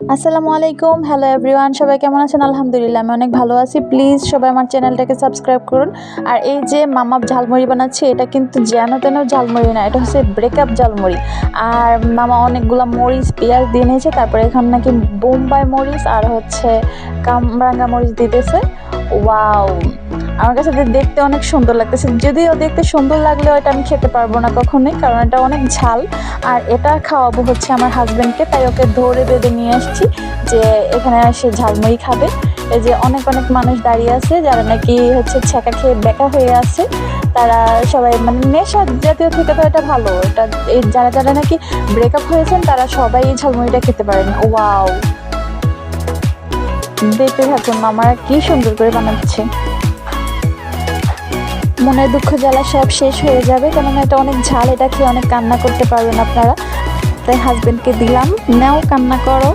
আসসালামু আলাইকুম, hello everyone, সবাই কেমন আছেন? আলহামদুলিল্লাহ আমি অনেক ভালো আছি। প্লিজ সবাই আমার চ্যানেলটাকে সাবস্ক্রাইব করুন। আর এই যে মামা ঝালমুড়ি বানাচ্ছে, এটা কিন্তু যেন তেন ঝালমুড়ি না, এটা হচ্ছে ব্রেকআপ ঝালমুড়ি। আর মামা অনেকগুলো মরিচ পেঁয়াজ দিয়ে নিয়েছে, তারপরে এখানে নাকি বোম্বাই মরিচ আর হচ্ছে কামরাঙ্গা মরিচ দিতেছে। ওয়াও, আমার কাছে দেখতে অনেক সুন্দর লাগতেছে, যদিও দেখতে সুন্দর লাগলেও এটা আমি খেতে পারবো না কখনোই, কারণ এটা অনেক ঝাল। আর এটা খাওয়াবো হচ্ছে আমার হাজব্যান্ডকে, তাই ওকে ধরে বেঁধে নিয়ে আসছি যে এখানে সে ঝালমুড়ি খাবে। এই যে অনেক অনেক মানুষ দাঁড়িয়ে আছে যারা নাকি হচ্ছে ছ্যাঁকা খেয়ে বেকা হয়ে আছে, তারা সবাই মানে নেশা জাতীয় থেকে তো এটা ভালো, এটা এই যারা যারা নাকি ব্রেকআপ হয়েছেন তারা সবাই এই ঝালমুড়িটা খেতে পারেন। ওয়াও, দেখতে থাকুন মামারা কি সুন্দর করে বানাচ্ছে। মনের দুঃখ জ্বালা সব শেষ হয়ে যাবে, কেননা এটা অনেক ঝাল, এটা খেয়ে অনেক কান্না করতে পারবেন আপনারা। তাই হাজবেন্ডকে দিলাম, নাও কান্না করো।